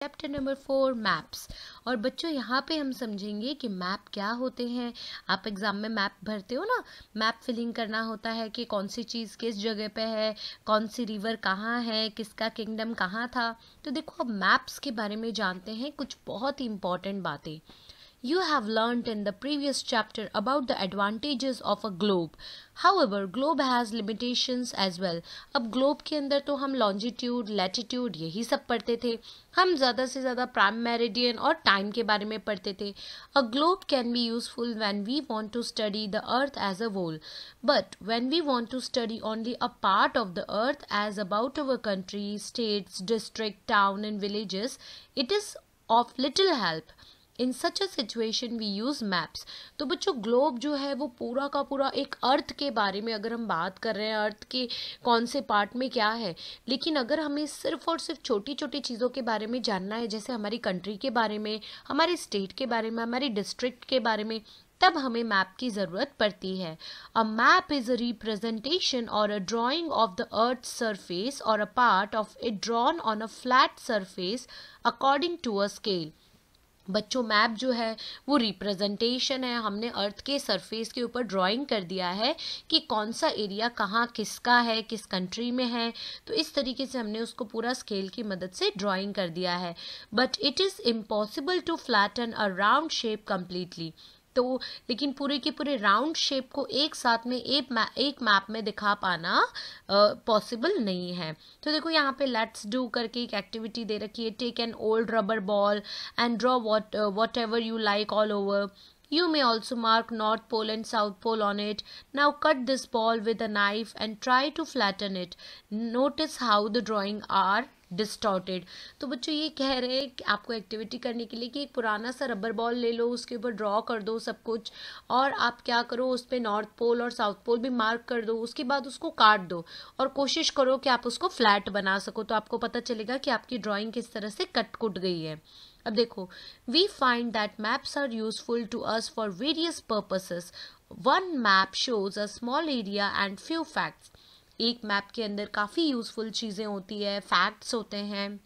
Chapter number 4 maps. और बच्चों यहाँ पे हम समझेंगे कि मैप क्या होते हैं। आप एग्ज़ाम में मैप भरते हो ना, मैप फिलिंग करना होता है कि कौन सी चीज़ किस जगह पे है, कौन सी रिवर कहाँ है, किसका किंगडम कहाँ था। तो देखो अब मैप्स के बारे में जानते हैं कुछ बहुत ही इम्पॉर्टेंट बातें। You have learnt in the previous chapter about the advantages of a globe. However, globe has limitations as well. अब globe के अंदर तो हम longitude, latitude यही सब पढ़ते थे। हम ज़्यादा से ज़्यादा prime meridian और time के बारे में पढ़ते थे। A globe can be useful when we want to study the earth as a whole. But when we want to study only a part of the earth as about our country, states, district, town and villages, it is of little help. In such a situation we use maps. तो बच्चों globe जो है वो पूरा का पूरा एक अर्थ के बारे में अगर हम बात कर रहे हैं, अर्थ के कौन से पार्ट में क्या है, लेकिन अगर हमें सिर्फ और सिर्फ छोटी छोटी चीज़ों के बारे में जानना है, जैसे हमारी कंट्री के बारे में, हमारे स्टेट के बारे में, हमारी डिस्ट्रिक्ट के बारे में, तब हमें मैप की ज़रूरत पड़ती है। A map is a representation or a drawing of the earth surface or a part of it drawn on a flat surface according to a scale. बच्चों मैप जो है वो रिप्रेजेंटेशन है, हमने अर्थ के सरफेस के ऊपर ड्राइंग कर दिया है कि कौन सा एरिया कहाँ किसका है, किस कंट्री में है। तो इस तरीके से हमने उसको पूरा स्केल की मदद से ड्राइंग कर दिया है। But it is impossible to flatten a round shape completely. तो लेकिन पूरे के पूरे राउंड शेप को एक साथ में एक मैप में दिखा पाना पॉसिबल नहीं है। तो देखो यहाँ पे लेट्स डू करके एक एक्टिविटी दे रखी है। Take an old rubber ball and draw whatever you like all over. You may also mark North Pole and South Pole on it. Now cut this ball with a knife and try to flatten it. Notice how the drawing are distorted. तो बच्चों ये कह रहे हैं कि आपको activity करने के लिए कि एक पुराना सा रबर बॉल ले लो, उसके ऊपर ड्रॉ कर दो सब कुछ, और आप क्या करो उस पर नॉर्थ पोल और साउथ पोल भी मार्क कर दो। उसके बाद उसको काट दो और कोशिश करो कि आप उसको फ्लैट बना सको। तो आपको पता चलेगा कि आपकी ड्राइंग किस तरह से कट कुट गई है। अब देखो, we find that maps are useful to us for various purposes. One map shows a small area and few facts. एक मैप के अंदर काफ़ी यूजफुल चीज़ें होती है, फैक्ट्स होते हैं।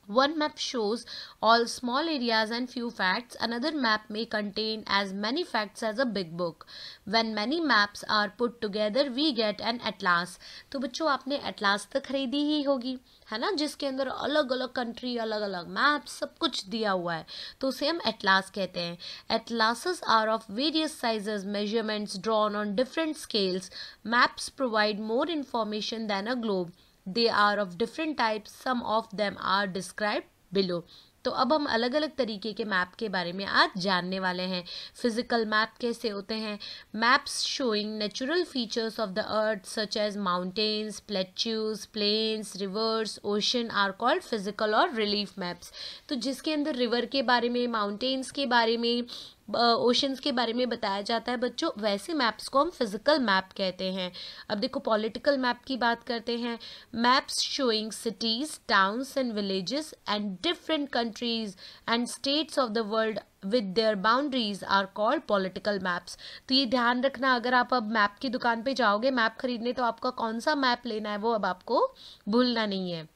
One map shows all small areas and few facts. Another map may contain as many facts as a big book. When many maps are put together, we get an atlas. तो बच्चों आपने atlas तो खरीदी ही होगी, है ना, जिसके अंदर अलग अलग कंट्री, अलग अलग मैप, सब कुछ दिया हुआ है। तो उसे हम एटलास कहते हैं। Atlases are of various sizes, measurements drawn on different scales. Maps provide more information than a globe. They are of different types. Some of them are described below. तो अब हम अलग अलग तरीके के मैप के बारे में आज जानने वाले हैं। फिजिकल मैप कैसे होते हैं? Maps showing natural features of the earth such as mountains, plateaus, plains, rivers, ocean are called physical और रिलीफ मैप्स। तो जिसके अंदर रिवर के बारे में, माउंटेन्स के बारे में, ओशंस के बारे में बताया जाता है बच्चों, वैसे मैप्स को हम फिजिकल मैप कहते हैं। अब देखो पॉलिटिकल मैप की बात करते हैं। Maps showing cities, towns and villages and different countries and states of the world with their boundaries are called political maps. तो ये ध्यान रखना, अगर आप अब मैप की दुकान पे जाओगे मैप खरीदने, तो आपका कौन सा मैप लेना है वो अब आपको भूलना नहीं है।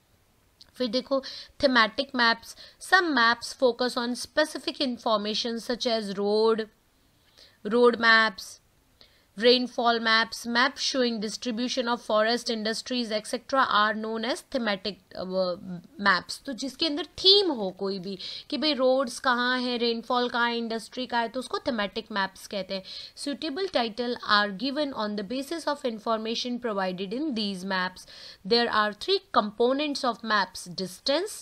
फिर देखो thematic maps. Some maps focus on specific information such as road maps, rainfall maps, maps showing distribution of forest, industries, etc. are known as thematic maps. तो जिसके अंदर थीम हो कोई भी कि भाई रोड्स कहाँ है, रेनफॉल कहाँ है, इंडस्ट्री कहाँ है, तो उसको थीमेटिक मैप्स कहते हैं। Suitable title are given on the basis of information provided in these maps. There are three components of maps: distance,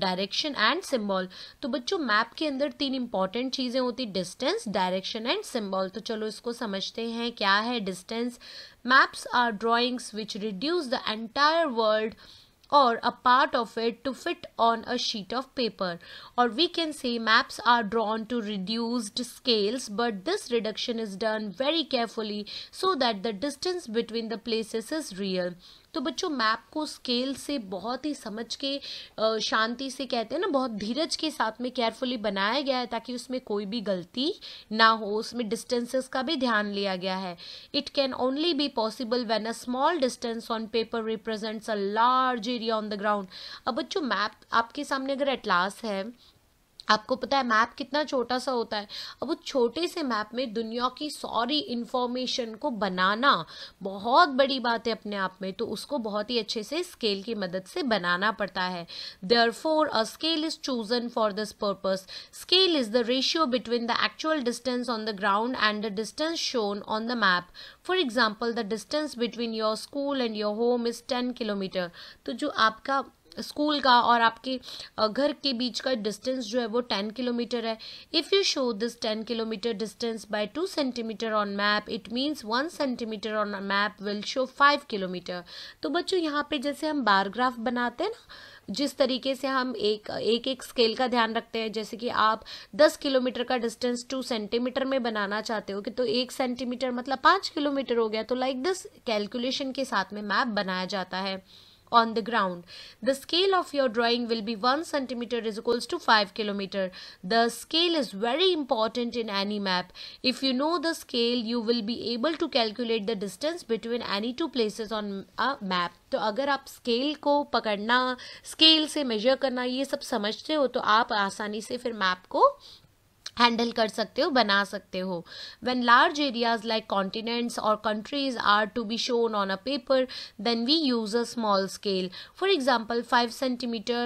direction and symbol. तो बच्चों मैप के अंदर तीन इंपॉर्टेंट चीज़ें होती, डिस्टेंस, डायरेक्शन एंड सिम्बॉल। तो चलो इसको समझते हैं क्या है distance. Maps are drawings which reduce the entire world or a part of it to fit on a sheet of paper, or we can say maps are drawn to reduced scales, but this reduction is done very carefully so that the distance between the places is real. तो बच्चों map को scale से बहुत ही समझ के शांति से, कहते हैं ना, बहुत धीरज के साथ में केयरफुली बनाया गया है ताकि उसमें कोई भी गलती ना हो। उसमें डिस्टेंसेस का भी ध्यान लिया गया है। It can only be possible when a small distance on paper represents a large area on the ground. अब बच्चों मैप आपके सामने अगर एटलास है, आपको पता है मैप कितना छोटा सा होता है। अब उस छोटे से मैप में दुनिया की सारी इंफॉर्मेशन को बनाना बहुत बड़ी बात है अपने आप में, तो उसको बहुत ही अच्छे से स्केल की मदद से बनाना पड़ता है। Therefore a scale is chosen for this purpose. Scale is the ratio between the actual distance on the ground and the distance shown on the map. For example, the distance between your school and your home is 10 kilometre. तो जो आपका school का और आपके घर के बीच का distance जो है वो 10 किलोमीटर है। If you show this 10 kilometre distance by 2 centimetre on map, it means 1 centimetre on map will show 5 kilometre. तो बच्चों यहाँ पे जैसे हम बार ग्राफ बनाते हैं ना, जिस तरीके से हम एक स्केल का ध्यान रखते हैं, जैसे कि आप 10 किलोमीटर का डिस्टेंस 2 सेंटीमीटर में बनाना चाहते हो कि तो 1 सेंटीमीटर मतलब 5 किलोमीटर हो गया। तो लाइक दिस कैलकुलेशन के साथ में मैप बनाया जाता है। On the ground, the scale of your drawing will be 1 centimeter is equals to 5 kilometer. The scale is very important in any map. If you know the scale, you will be able to calculate the distance between any two places on a map. तो अगर आप scale को पकड़ना, scale से major करना ये सब समझते हो, तो आप आसानी से फिर मैप को हैंडल कर सकते हो, बना सकते हो। When large areas like continents or countries are to be shown on a paper, then we use a small scale. For example, 5 centimeter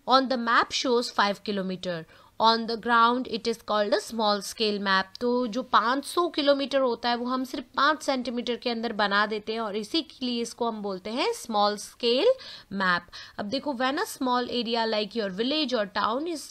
on the map shows 5 kilometer. On the ground it is called a small scale map. तो जो 500 kilometre होता है वो हम सिर्फ 5 centimetre के अंदर बना देते हैं और इसी के लिए इसको हम बोलते हैं स्मॉल स्केल मैप। अब देखो, when a small area like your village or town is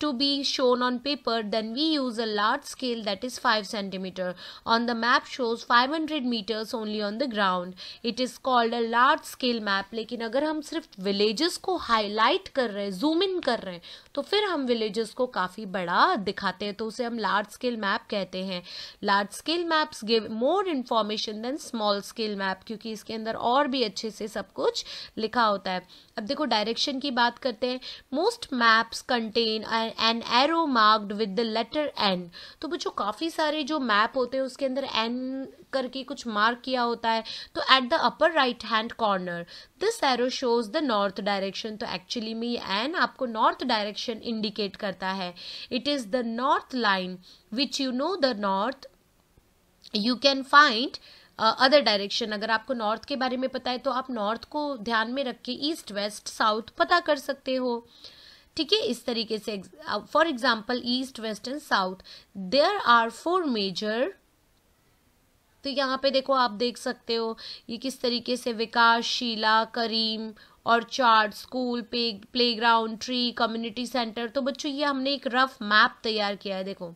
to be shown on paper, then we use a large scale that is 5 centimeter. On the map shows 500 meters only on the ground. It is called a large scale map. लेकिन अगर हम सिर्फ villages को highlight कर रहे हैं, zoom in कर रहे हैं, तो फिर हम villages को काफ़ी बड़ा दिखाते हैं, तो उसे हम large scale map कहते हैं। Large scale maps give more information than small scale map, क्योंकि इसके अंदर और भी अच्छे से सब कुछ लिखा होता है। अब देखो डायरेक्शन की बात करते हैं। Most maps contain an arrow marked with the letter N. तो बच्चों काफ़ी सारे जो मैप होते हैं उसके अंदर एन करके कुछ मार्क किया होता है। तो at the upper right hand corner this arrow shows the north direction. तो एक्चुअली में ये एन आपको नॉर्थ डायरेक्शन इंडिकेट करता है। It is the north line which you know the north you can find other direction. अगर आपको north के बारे में पता है तो आप नॉर्थ को ध्यान में रख के ईस्ट वेस्ट साउथ पता कर सकते हो। ठीक है, इस तरीके से for example east west and south there are 4 major. तो यहाँ पे देखो, आप देख सकते हो ये किस तरीके से विकास, शीला, करीम और chart, school, playground, tree, community centre. तो बच्चों ये हमने एक रफ मैप तैयार किया है। देखो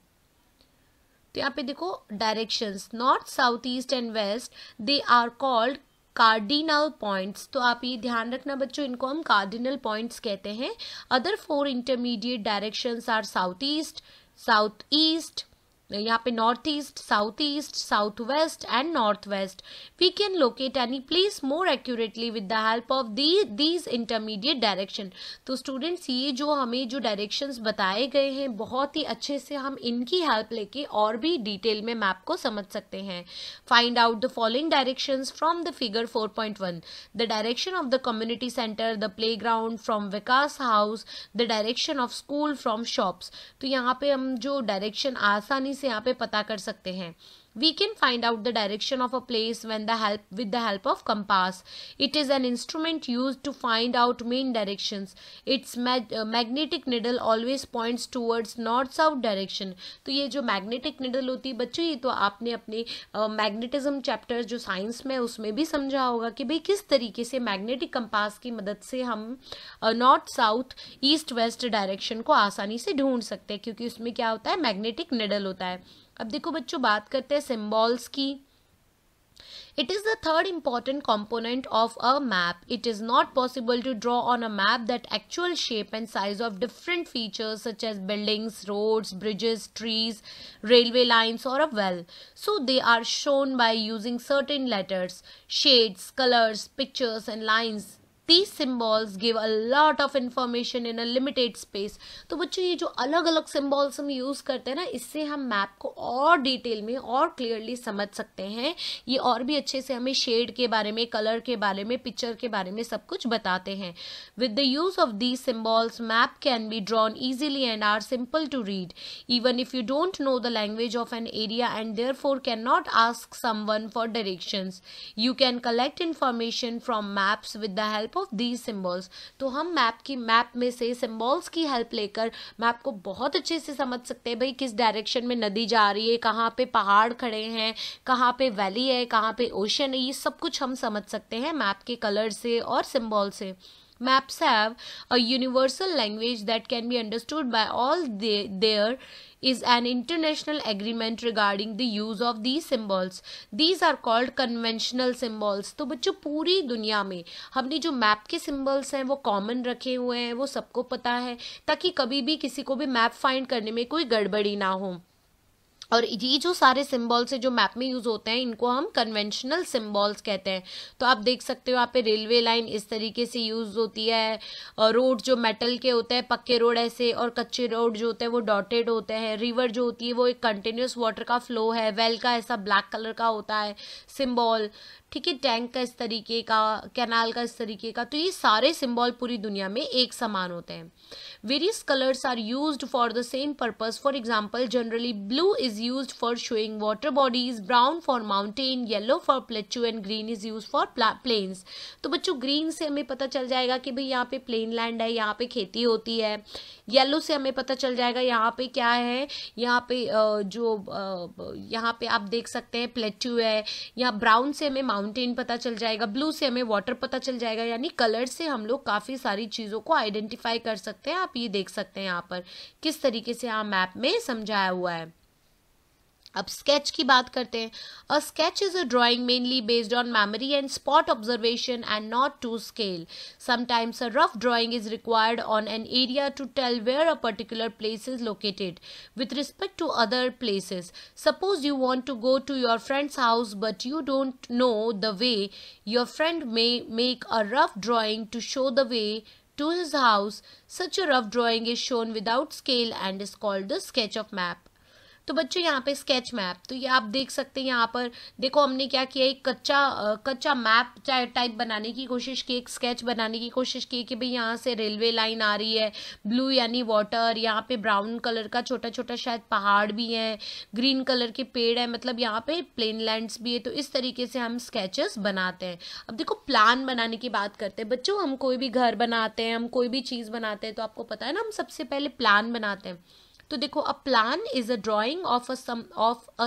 तो यहाँ पे देखो directions north, south, east and west, they are called cardinal points. तो आप ये ध्यान रखना बच्चों, इनको हम कार्डिनल पॉइंट्स कहते हैं। Other 4 intermediate directions are south east, यहाँ पे north east, south west and north west. We can locate any place more accurately with the help of these intermediate direction. तो स्टूडेंट्स ये जो हमें जो डायरेक्शंस बताए गए हैं बहुत ही अच्छे से हम इनकी हेल्प लेके और भी डिटेल में मैप को समझ सकते हैं। Find out the following directions from the figure 4.1। The direction of the community centre, the play ground from Vikas house, the direction of school from shops. तो यहाँ पे हम जो डायरेक्शन आसानी से यहाँ पे पता कर सकते हैं। We can find out the direction of a place with the help of compass. It is an instrument used to find out main directions. Its magnetic needle always points towards north-south direction. तो ये जो magnetic needle होती है बच्चों, ये तो आपने अपने मैग्नेटिज्म चैप्टर जो साइंस में उसमें भी समझा होगा कि भाई किस तरीके से मैग्नेटिक कंपास की मदद से हम north, south, east, west direction को आसानी से ढूंढ सकते हैं, क्योंकि उसमें क्या होता है, मैग्नेटिक निडल होता है। अब देखो बच्चों बात करते हैं सिंबल्स की। It is the third important component of a map. It is not possible to draw on a map that actual shape and size of different features such as buildings, roads, bridges, trees, railway lines, or a well. So they are shown by using certain letters, shades, colors, pictures, and lines. These symbols give a lot of information in a limited space. तो बच्चों ये जो अलग अलग symbols हम use करते हैं ना, इससे हम मैप को और डिटेल में और क्लियरली समझ सकते हैं. ये और भी अच्छे से हमें शेड के बारे में, कलर के बारे में, पिक्चर के बारे में सब कुछ बताते हैं. With the use of these symbols map can be drawn easily and are simple to read even if you don't know the language of an area and therefore cannot ask someone for directions. You can collect information from maps with the help of these symbols. तो हम map में से symbols की help लेकर map को बहुत अच्छे से समझ सकते हैं. भाई किस डायरेक्शन में नदी जा रही है, कहाँ पे पहाड़ खड़े हैं, कहाँ पे वैली है, कहाँ पे ओशन है, ये सब कुछ हम समझ सकते हैं मैप के कलर से और सिम्बॉल से. Maps have a universal language that can be understood by all. There is an international agreement regarding the use of these symbols. These are called conventional symbols. तो बच्चों पूरी दुनिया में हमने जो मैप के सिम्बल्स हैं वो कॉमन रखे हुए हैं, वो सबको पता है, ताकि कभी भी किसी को भी मैप फाइंड करने में कोई गड़बड़ी ना हो. और ये जो सारे सिम्बॉल्स है जो मैप में यूज़ होते हैं, इनको हम कन्वेंशनल सिम्बॉल्स कहते हैं. तो आप देख सकते हो यहाँ पे रेलवे लाइन इस तरीके से यूज़ होती है, रोड जो मेटल के होते हैं, पक्के रोड ऐसे, और कच्चे रोड जो होते हैं वो डॉटेड होते हैं. रिवर जो होती है वो एक कंटिन्यूस वाटर का फ्लो है. वेल का ऐसा ब्लैक कलर का होता है सिम्बॉल, ठीक है. टैंक का इस तरीके का, कैनाल का इस तरीके का. तो ये सारे सिम्बॉल पूरी दुनिया में एक समान होते हैं. Various colours are used for the same purpose. For example generally blue is used for showing water bodies, brown for mountain, yellow for plateau and green is used for plains. तो बच्चों green से हमें पता चल जाएगा कि भाई यहाँ पे प्लेन लैंड है, यहाँ पे खेती होती है. येलो से हमें पता चल जाएगा यहाँ पे क्या है, यहाँ पे यहाँ पे आप देख सकते हैं प्लेट्यू है. यहाँ ब्राउन से हमें माउंटेन पता चल जाएगा, ब्लू से हमें वाटर पता चल जाएगा. यानी कलर से हम लोग काफ़ी सारी चीज़ों को आइडेंटिफाई कर सकते हैं. आप ये देख सकते हैं यहाँ पर किस तरीके से यहाँ मैप में समझाया हुआ है. अब स्केच की बात करते हैं. A sketch is a drawing mainly based on memory and spot observation and not to scale. Sometimes a rough drawing is required on an area to tell where a particular place is located with respect to other places. Suppose you want to go to your friend's house but you don't know the way. Your friend may make a rough drawing to show the way to his house. Such a rough drawing is shown without scale and is called the sketch of map. तो बच्चों यहाँ पे sketch map, तो ये आप देख सकते हैं. यहाँ पर देखो हमने क्या किया, एक कच्चा मैप टाइप बनाने की कोशिश की, एक स्केच बनाने की कोशिश की कि भाई यहाँ से रेलवे लाइन आ रही है, ब्लू यानी वाटर, यहाँ पे ब्राउन कलर का छोटा छोटा शायद पहाड़ भी है, ग्रीन कलर के पेड़ है, मतलब यहाँ पे प्लेन लैंड्स भी है. तो इस तरीके से हम स्केचेस बनाते हैं. अब देखो प्लान बनाने की बात करते हैं बच्चों. हम कोई भी घर बनाते हैं, हम कोई भी चीज़ बनाते हैं, तो आपको पता है ना हम सबसे पहले प्लान बनाते हैं. तो देखो a plan is a drawing of a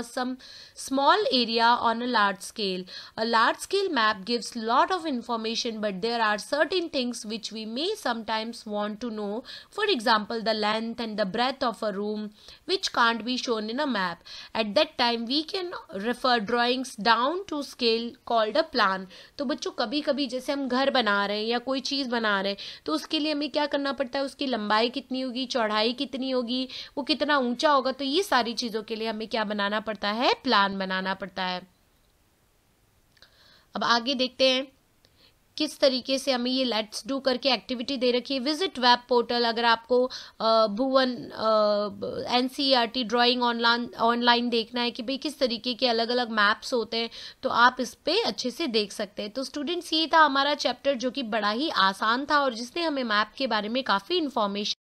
some small area on a large scale. A large scale map gives lot of information but there are certain things which we may sometimes want to know. For example the length and the breadth of a room which can't be shown in a map. At that time we can refer drawings down to scale called a plan. तो बच्चों कभी कभी जैसे हम घर बना रहे हैं या कोई चीज़ बना रहे हैं, तो उसके लिए हमें क्या करना पड़ता है, उसकी लंबाई कितनी होगी, चौड़ाई कितनी होगी, वो कितना ऊंचा होगा. तो ये सारी चीजों के लिए हमें क्या बनाना पड़ता है, प्लान बनाना पड़ता है. अब आगे देखते हैं किस तरीके से हमें ये लेट्स डू करके एक्टिविटी दे रखी है. Visit web portal. अगर आपको भुवन NCERT ड्राइंग ऑनलाइन देखना है कि भाई किस तरीके के अलग अलग मैप्स होते हैं, तो आप इस पे अच्छे से देख सकते हैं. तो स्टूडेंट्स ये था हमारा चैप्टर जो कि बड़ा ही आसान था और जिसने हमें मैप के बारे में काफ़ी इन्फॉर्मेशन